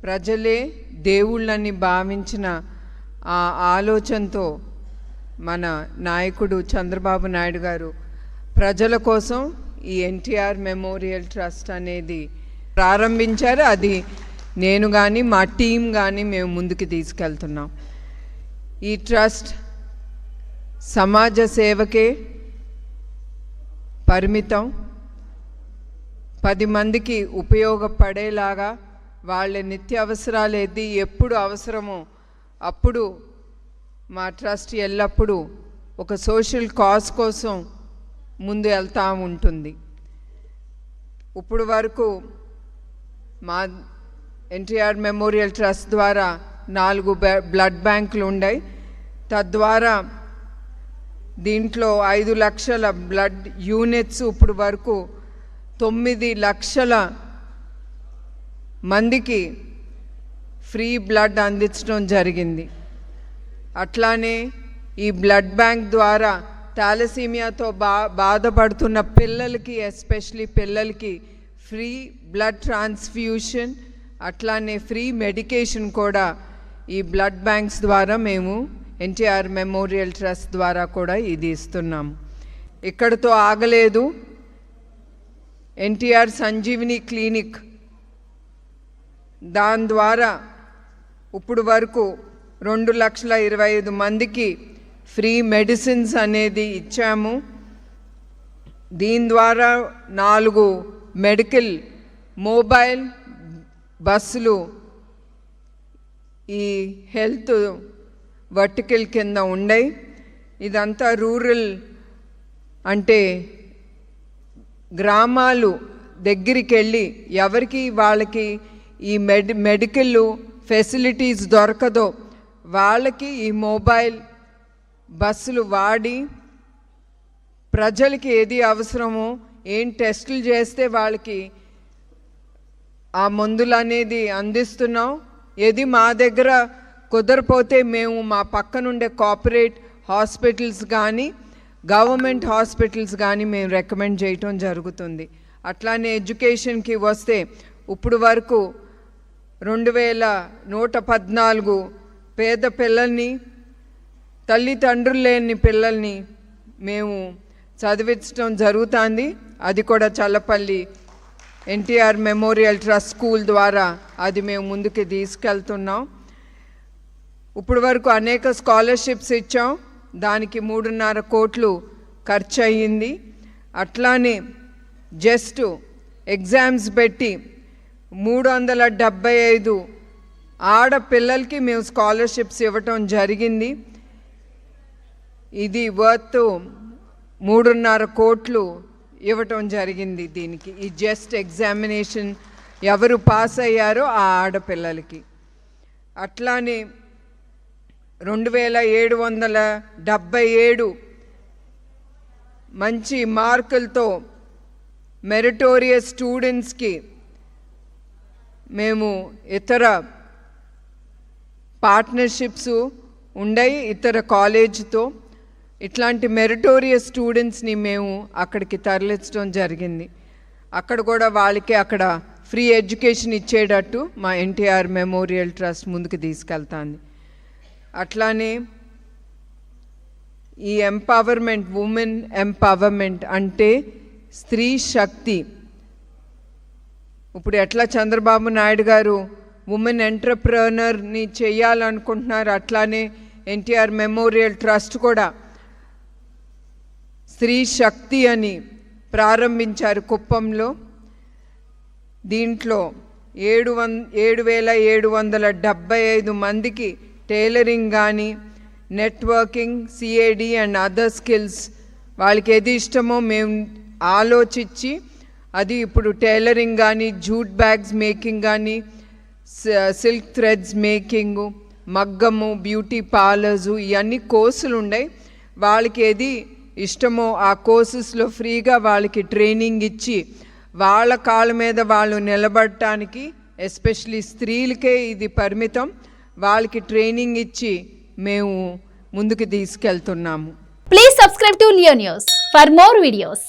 ప్రజలే దేవుళ్ళని భావించిన ఆ ఆలోచనతో మన నాయకుడు చంద్రబాబు నాయుడు గారు ప్రజల కోసం ఈ ఎన్టీఆర్ మెమోరియల్ ట్రస్ట్ అనేది ప్రారంభించారు. అది నేను కానీ మా టీం కానీ మేము ముందుకు తీసుకెళ్తున్నాం. ఈ ట్రస్ట్ సమాజ సేవకే పరిమితం, 10 మందికి ఉపయోగపడేలాగా వాళ్ళ నిత్యావసరాలు ఏది ఎప్పుడు అవసరమో అప్పుడు మా ట్రస్ట్ ఎల్లప్పుడూ ఒక సోషల్ కాజ్ కోసం ముందు వెళ్తూ ఉంటుంది. ఇప్పుడు వరకు మా ఎన్టీఆర్ మెమోరియల్ ట్రస్ట్ ద్వారా 4 బ్లడ్ బ్యాంకులు ఉన్నాయి. తద్వారా దీంట్లో 5 లక్షల బ్లడ్ యూనిట్స్ ఇప్పుడు వరకు 9 లక్షల మందికి ఫ్రీ బ్లడ్ అందించడం జరిగింది. అట్లానే ఈ బ్లడ్ బ్యాంక్ ద్వారా థాలసీమియాతో బాధపడుతున్న పిల్లలకి, ఎస్పెషలీ పిల్లలకి ఫ్రీ బ్లడ్ ట్రాన్స్ఫ్యూషన్, అట్లానే ఫ్రీ మెడికేషన్ కూడా ఈ బ్లడ్ బ్యాంక్స్ ద్వారా మేము ఎన్టీఆర్ మెమోరియల్ ట్రస్ట్ ద్వారా కూడా ఇది ఇస్తున్నాము. ఇక్కడితో ఆగలేదు. ఎన్టీఆర్ సంజీవిని క్లినిక్, దాని ద్వారా ఇప్పుడు వరకు 2,25,000 మందికి ఫ్రీ మెడిసిన్స్ అనేది ఇచ్చాము. దీని ద్వారా 4 మెడికల్ మొబైల్ బస్సులు ఈ హెల్త్ వర్టికల్ కింద ఉన్నాయి. ఇదంతా రూరల్, అంటే గ్రామాలు దగ్గరికి వెళ్ళి ఎవరికి వాళ్ళకి ఈ మెడికల్ ఫెసిలిటీస్ దొరకదో వాళ్ళకి ఈ మొబైల్ బస్సులు వాడి ప్రజలకి ఏది అవసరమో, ఏం టెస్టులు చేస్తే వాళ్ళకి ఆ మందులు అనేది అందిస్తున్నాం. ఏది మా దగ్గర కుదరపోతే మేము మా పక్కనుండే కార్పొరేట్ హాస్పిటల్స్ కానీ గవర్నమెంట్ హాస్పిటల్స్ కానీ మేము రికమెండ్ చేయటం జరుగుతుంది. అట్లానే ఎడ్యుకేషన్కి వస్తే ఇప్పుడు వరకు 2,114 పేద పిల్లల్ని, తల్లిదండ్రులు లేని పిల్లల్ని మేము చదివించడం జరుగుతుంది. అది కూడా Challapalli NTR memorial trust school ద్వారా అది మేము ముందుకు తీసుకెళ్తున్నాం. ఇప్పుడు వరకు అనేక స్కాలర్షిప్స్ ఇచ్చాం. దానికి 3.5 కోట్లు ఖర్చు అయ్యింది. అట్లానే జస్ట్ ఎగ్జామ్స్ పెట్టి 375 ఆడపిల్లలకి మేము స్కాలర్షిప్స్ ఇవ్వటం జరిగింది. ఇది వర్త్ 3.5 కోట్లు ఇవ్వటం జరిగింది దీనికి. ఈ జస్ట్ ఎగ్జామినేషన్ ఎవరు పాస్ అయ్యారో ఆ ఆడపిల్లలకి. అట్లానే 2,777 మంచి మార్కులతో మెరిటోరియస్ స్టూడెంట్స్కి మేము ఇతర పార్ట్నర్షిప్స్ ఉన్నాయి ఇతర కాలేజ్తో. ఇట్లాంటి మెరిటోరియస్ స్టూడెంట్స్ని మేము అక్కడికి తరలించడం జరిగింది. అక్కడ కూడా వాళ్ళకి అక్కడ ఫ్రీ ఎడ్యుకేషన్ ఇచ్చేటట్టు మా ఎన్టీఆర్ మెమోరియల్ ట్రస్ట్ ముందుకు తీసుకెళ్తాంది. అట్లానే ఈ ఎంపవర్మెంట్, ఉమెన్ ఎంపవర్మెంట్ అంటే స్త్రీ శక్తి. ఇప్పుడు ఎట్లా చంద్రబాబు నాయుడు గారు ఉమెన్ ఎంటర్ప్రెనర్ని చేయాలనుకుంటున్నారు, అట్లానే ఎన్టీఆర్ మెమోరియల్ ట్రస్ట్ కూడా స్త్రీ శక్తి అని ప్రారంభించారు కుప్పంలో. దీంట్లో 7,775 మందికి టైలరింగ్ కానీ, networking, CAD and other skills వాళ్ళకి ఏది ఇష్టమో మేము ఆలోచించి అది ఇప్పుడు టైలరింగ్ కానీ, జూట్ బ్యాగ్స్ మేకింగ్ కానీ, సిల్క్ థ్రెడ్స్ మేకింగు, మగ్గము, బ్యూటీ పార్లర్సు, ఇవన్నీ కోర్సులు ఉన్నాయి. వాళ్ళకి ఏది ఇష్టమో ఆ కోర్సెస్లో ఫ్రీగా వాళ్ళకి ట్రైనింగ్ ఇచ్చి వాళ్ళ కాళ్ళ మీద వాళ్ళు నిలబడటానికి, ఎస్పెషలీ స్త్రీలకే ఇది పరిమితం, వాళ్ళకి ట్రైనింగ్ ఇచ్చి మేము ముందుకు తీసుకెళ్తున్నాము. Please subscribe to Leo news for more videos.